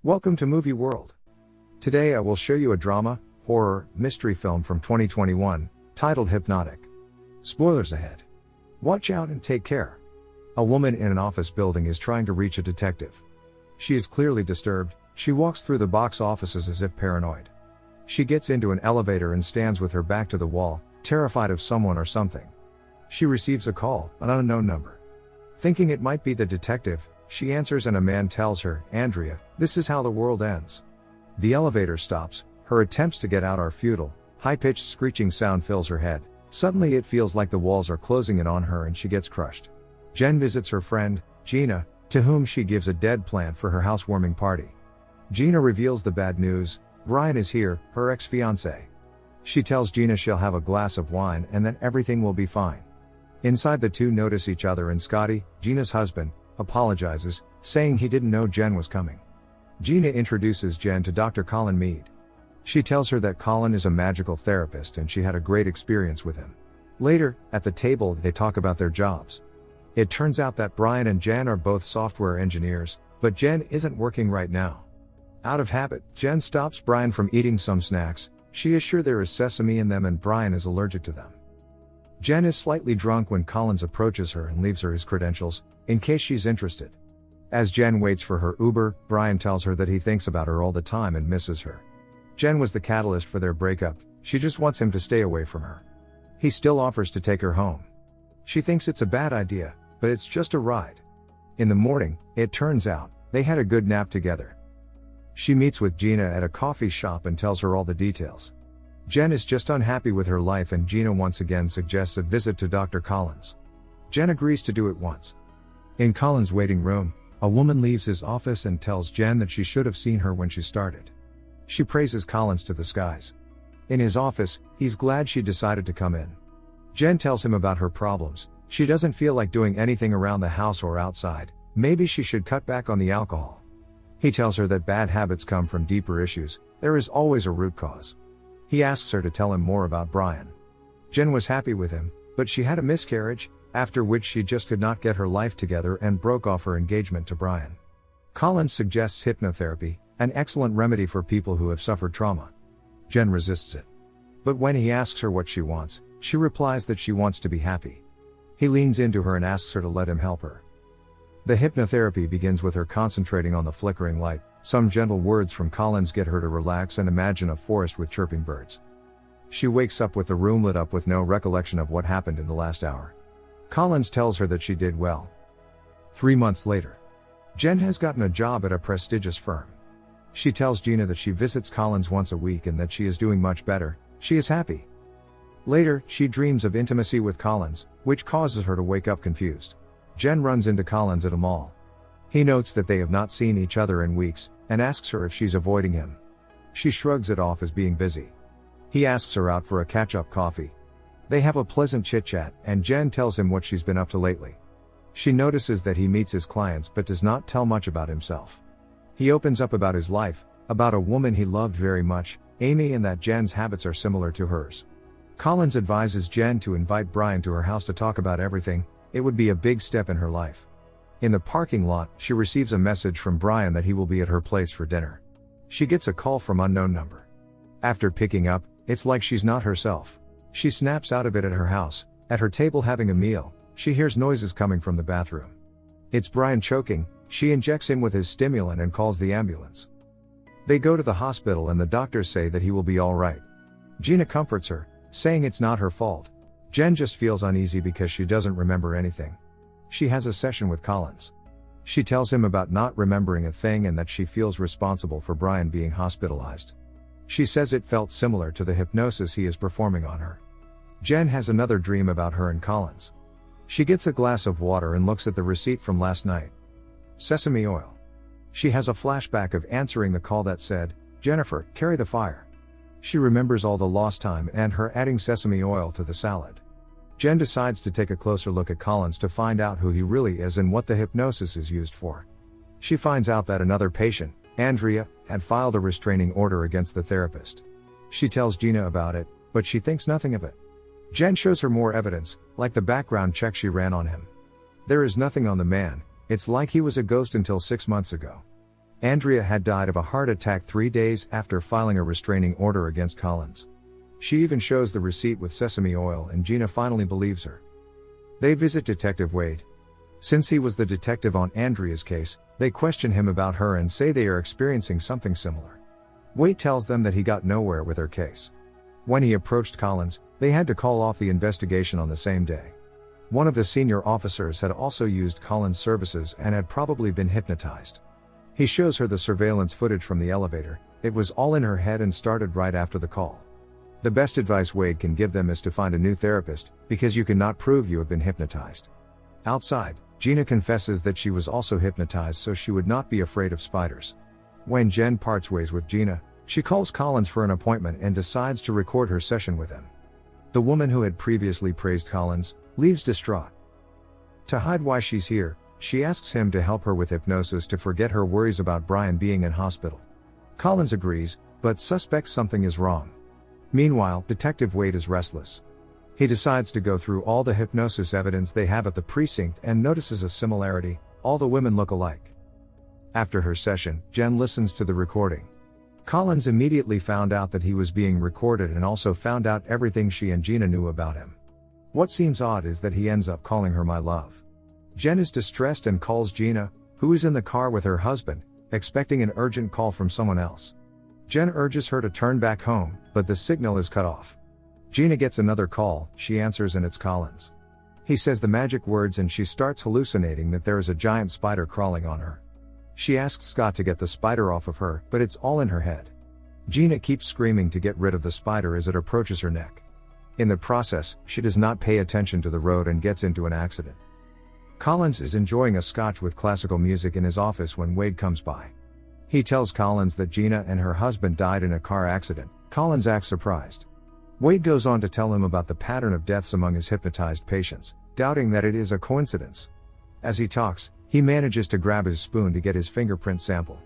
Welcome to Movie World. Today I will show you a drama, horror, mystery film from 2021, titled Hypnotic. Spoilers ahead. Watch out and take care. A woman in an office building is trying to reach a detective. She is clearly disturbed. She walks through the box offices as if paranoid. She gets into an elevator and stands with her back to the wall, terrified of someone or something. She receives a call, an unknown number. Thinking it might be the detective, she answers and a man tells her, "Andrea, this is how the world ends." The elevator stops. Her attempts to get out are futile. High-pitched screeching sound fills her head. Suddenly it feels like the walls are closing in on her and she gets crushed. Jen visits her friend, Gina, to whom she gives a dead plant for her housewarming party. Gina reveals the bad news: Brian is here, her ex-fiancé. She tells Gina she'll have a glass of wine and then everything will be fine. Inside, the two notice each other and Scotty, Gina's husband, apologizes, saying he didn't know Jen was coming. Gina introduces Jen to Dr. Colin Meade. She tells her that Colin is a magical therapist and she had a great experience with him. Later, at the table, they talk about their jobs. It turns out that Brian and Jen are both software engineers, but Jen isn't working right now. Out of habit, Jen stops Brian from eating some snacks. She is sure there is sesame in them and Brian is allergic to them. Jen is slightly drunk when Collins approaches her and leaves her his credentials, in case she's interested. As Jen waits for her Uber, Brian tells her that he thinks about her all the time and misses her. Jen was the catalyst for their breakup. She just wants him to stay away from her. He still offers to take her home. She thinks it's a bad idea, but it's just a ride. In the morning, it turns out, they had a good nap together. She meets with Gina at a coffee shop and tells her all the details. Jen is just unhappy with her life and Gina once again suggests a visit to Dr. Collins. Jen agrees to do it once. In Collins' waiting room, a woman leaves his office and tells Jen that she should have seen her when she started. She praises Collins to the skies. In his office, he's glad she decided to come in. Jen tells him about her problems. She doesn't feel like doing anything around the house or outside. Maybe she should cut back on the alcohol. He tells her that bad habits come from deeper issues. There is always a root cause. He asks her to tell him more about Brian. Jen was happy with him, but she had a miscarriage, after which she just could not get her life together and broke off her engagement to Brian. Collins suggests hypnotherapy, an excellent remedy for people who have suffered trauma. Jen resists it. But when he asks her what she wants, she replies that she wants to be happy. He leans into her and asks her to let him help her. The hypnotherapy begins with her concentrating on the flickering light. Some gentle words from Collins get her to relax and imagine a forest with chirping birds. She wakes up with the room lit up with no recollection of what happened in the last hour. Collins tells her that she did well. 3 months later, Jen has gotten a job at a prestigious firm. She tells Gina that she visits Collins once a week and that she is doing much better. She is happy. Later, she dreams of intimacy with Collins, which causes her to wake up confused. Jen runs into Collins at a mall. He notes that they have not seen each other in weeks, and asks her if she's avoiding him. She shrugs it off as being busy. He asks her out for a catch-up coffee. They have a pleasant chit-chat, and Jen tells him what she's been up to lately. She notices that he meets his clients but does not tell much about himself. He opens up about his life, about a woman he loved very much, Amy, and that Jen's habits are similar to hers. Collins advises Jen to invite Brian to her house to talk about everything. It would be a big step in her life. In the parking lot, she receives a message from Brian that he will be at her place for dinner. She gets a call from unknown number. After picking up, it's like she's not herself. She snaps out of it at her house. At her table having a meal, she hears noises coming from the bathroom. It's Brian choking. She injects him with his stimulant and calls the ambulance. They go to the hospital and the doctors say that he will be all right. Gina comforts her, saying it's not her fault. Jen just feels uneasy because she doesn't remember anything. She has a session with Collins. She tells him about not remembering a thing and that she feels responsible for Brian being hospitalized. She says it felt similar to the hypnosis he is performing on her. Jen has another dream about her and Collins. She gets a glass of water and looks at the receipt from last night. Sesame oil. She has a flashback of answering the call that said, "Jennifer, carry the fire." She remembers all the lost time and her adding sesame oil to the salad. Jen decides to take a closer look at Collins to find out who he really is and what the hypnosis is used for. She finds out that another patient, Andrea, had filed a restraining order against the therapist. She tells Gina about it, but she thinks nothing of it. Jen shows her more evidence, like the background check she ran on him. There is nothing on the man. It's like he was a ghost until 6 months ago. Andrea had died of a heart attack 3 days after filing a restraining order against Collins. She even shows the receipt with sesame oil, and Gina finally believes her. They visit Detective Wade. Since he was the detective on Andrea's case, they question him about her and say they are experiencing something similar. Wade tells them that he got nowhere with her case. When he approached Collins, they had to call off the investigation on the same day. One of the senior officers had also used Collins' services and had probably been hypnotized. He shows her the surveillance footage from the elevator. It was all in her head and started right after the call. The best advice Wade can give them is to find a new therapist, because you cannot prove you have been hypnotized. Outside, Gina confesses that she was also hypnotized so she would not be afraid of spiders. When Jen parts ways with Gina, she calls Collins for an appointment and decides to record her session with him. The woman who had previously praised Collins leaves distraught. To hide why she's here, she asks him to help her with hypnosis to forget her worries about Brian being in hospital. Collins agrees, but suspects something is wrong. Meanwhile, Detective Wade is restless. He decides to go through all the hypnosis evidence they have at the precinct and notices a similarity: all the women look alike. After her session, Jen listens to the recording. Collins immediately found out that he was being recorded and also found out everything she and Gina knew about him. What seems odd is that he ends up calling her my love. Jen is distressed and calls Gina, who is in the car with her husband, expecting an urgent call from someone else. Jen urges her to turn back home, but the signal is cut off. Gina gets another call, she answers and it's Collins. He says the magic words and she starts hallucinating that there is a giant spider crawling on her. She asks Scott to get the spider off of her, but it's all in her head. Gina keeps screaming to get rid of the spider as it approaches her neck. In the process, she does not pay attention to the road and gets into an accident. Collins is enjoying a scotch with classical music in his office when Wade comes by. He tells Collins that Gina and her husband died in a car accident. Collins acts surprised. Wade goes on to tell him about the pattern of deaths among his hypnotized patients, doubting that it is a coincidence. As he talks, he manages to grab his spoon to get his fingerprint sample.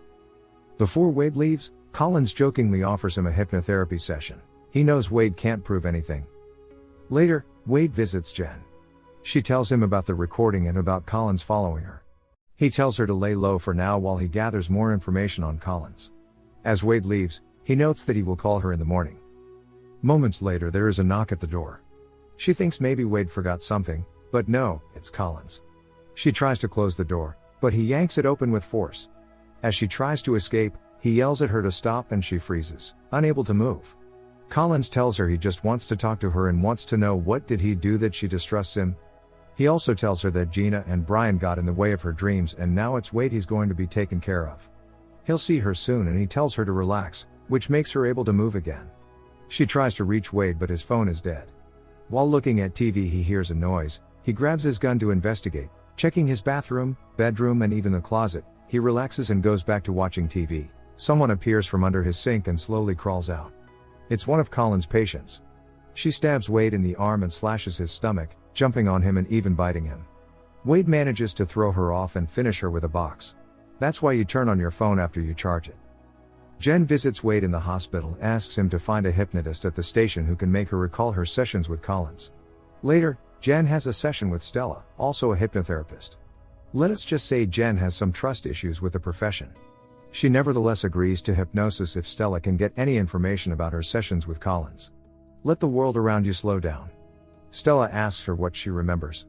Before Wade leaves, Collins jokingly offers him a hypnotherapy session. He knows Wade can't prove anything. Later, Wade visits Jen. She tells him about the recording and about Collins following her. He tells her to lay low for now while he gathers more information on Collins. As Wade leaves, he notes that he will call her in the morning. Moments later, there is a knock at the door. She thinks maybe Wade forgot something, but no, it's Collins. She tries to close the door, but he yanks it open with force. As she tries to escape, he yells at her to stop and she freezes, unable to move. Collins tells her he just wants to talk to her and wants to know what did he do that she distrusts him. He also tells her that Gina and Brian got in the way of her dreams and now it's Wade he's going to be taken care of. He'll see her soon and he tells her to relax, which makes her able to move again. She tries to reach Wade but his phone is dead. While looking at TV he hears a noise. He grabs his gun to investigate, checking his bathroom, bedroom and even the closet. He relaxes and goes back to watching TV. Someone appears from under his sink and slowly crawls out. It's one of Collins' patients. She stabs Wade in the arm and slashes his stomach, jumping on him and even biting him. Wade manages to throw her off and finish her with a box. That's why you turn on your phone after you charge it. Jen visits Wade in the hospital and asks him to find a hypnotist at the station who can make her recall her sessions with Collins. Later, Jen has a session with Stella, also a hypnotherapist. Let us just say Jen has some trust issues with the profession. She nevertheless agrees to hypnosis if Stella can get any information about her sessions with Collins. Let the world around you slow down. Stella asks her what she remembers.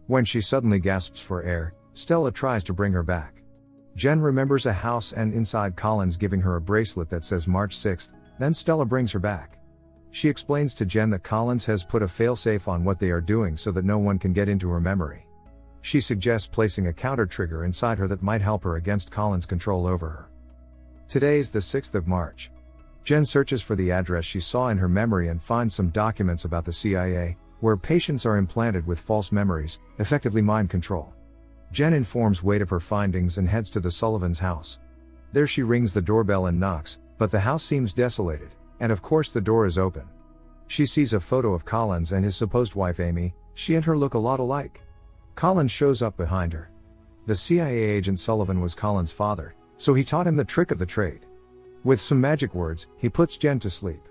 When she suddenly gasps for air, Stella tries to bring her back. Jen remembers a house and inside Collins giving her a bracelet that says March 6th, then Stella brings her back. She explains to Jen that Collins has put a failsafe on what they are doing so that no one can get into her memory. She suggests placing a counter trigger inside her that might help her against Collins' control over her. Today is the 6th of March. Jen searches for the address she saw in her memory and finds some documents about the CIA, where patients are implanted with false memories, effectively mind control. Jen informs Wade of her findings and heads to the Sullivans' house. There she rings the doorbell and knocks, but the house seems desolated, and of course the door is open. She sees a photo of Collins and his supposed wife Amy. She and her look a lot alike. Collins shows up behind her. The CIA agent Sullivan was Collins' father, so he taught him the trick of the trade. With some magic words, he puts Jen to sleep.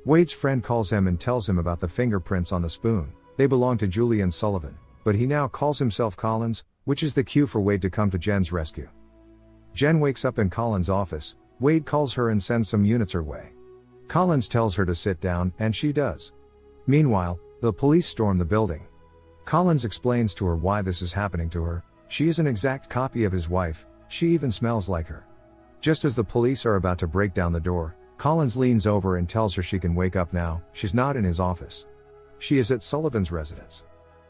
Wade's friend calls him and tells him about the fingerprints on the spoon. They belong to Julian Sullivan, but he now calls himself Collins, which is the cue for Wade to come to Jen's rescue. Jen wakes up in Colin's office. Wade calls her and sends some units her way. Collins tells her to sit down, and she does. Meanwhile, the police storm the building. Collins explains to her why this is happening to her. She is an exact copy of his wife, she even smells like her. Just as the police are about to break down the door, Collins leans over and tells her she can wake up now. She's not in his office. She is at Sullivan's residence.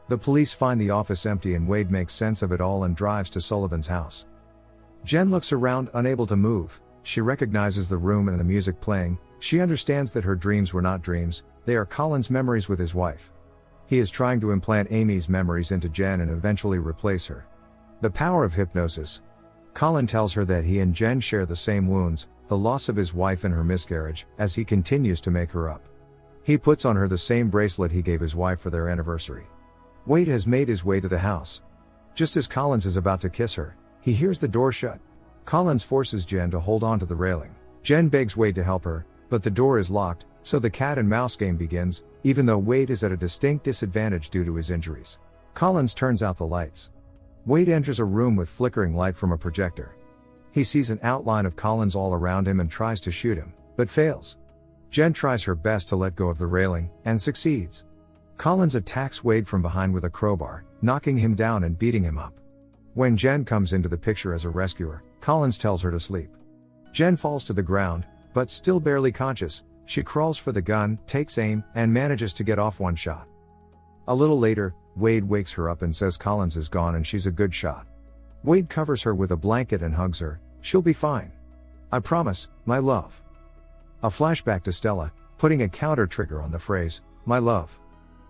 The police find the office empty and Wade makes sense of it all and drives to Sullivan's house. Jen looks around, unable to move. She recognizes the room and the music playing. She understands that her dreams were not dreams, they are Colin's memories with his wife. He is trying to implant Amy's memories into Jen and eventually replace her. The power of hypnosis. Colin tells her that he and Jen share the same wounds, the loss of his wife and her miscarriage, as he continues to make her up. He puts on her the same bracelet he gave his wife for their anniversary. Wade has made his way to the house. Just as Collins is about to kiss her, he hears the door shut. Collins forces Jen to hold on to the railing. Jen begs Wade to help her, but the door is locked, so the cat and mouse game begins, even though Wade is at a distinct disadvantage due to his injuries. Collins turns out the lights. Wade enters a room with flickering light from a projector. He sees an outline of Collins all around him and tries to shoot him, but fails. Jen tries her best to let go of the railing, and succeeds. Collins attacks Wade from behind with a crowbar, knocking him down and beating him up. When Jen comes into the picture as a rescuer, Collins tells her to sleep. Jen falls to the ground, but still barely conscious. She crawls for the gun, takes aim, and manages to get off one shot. A little later, Wade wakes her up and says Collins is gone and she's a good shot. Wade covers her with a blanket and hugs her. She'll be fine. I promise, my love. A flashback to Stella, putting a counter trigger on the phrase, my love.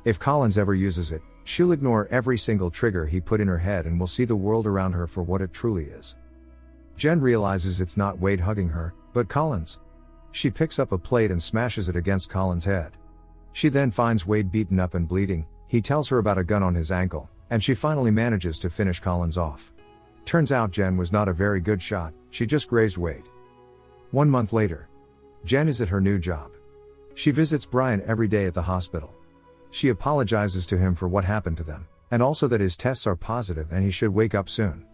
If Collins ever uses it, she'll ignore every single trigger he put in her head and will see the world around her for what it truly is. Jen realizes it's not Wade hugging her, but Collins. She picks up a plate and smashes it against Collins' head. She then finds Wade beaten up and bleeding. He tells her about a gun on his ankle, and she finally manages to finish Collins off. Turns out Jen was not a very good shot, she just grazed Wade. 1 month later. Jen is at her new job. She visits Brian every day at the hospital. She apologizes to him for what happened to them, and also that his tests are positive and he should wake up soon.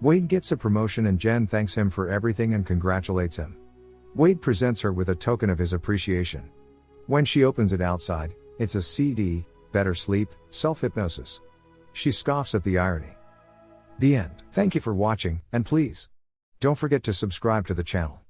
Wade gets a promotion and Jen thanks him for everything and congratulates him. Wade presents her with a token of his appreciation. When she opens it outside, it's a CD, Better Sleep, Self-Hypnosis. She scoffs at the irony. The end. Thank you for watching, and please, don't forget to subscribe to the channel.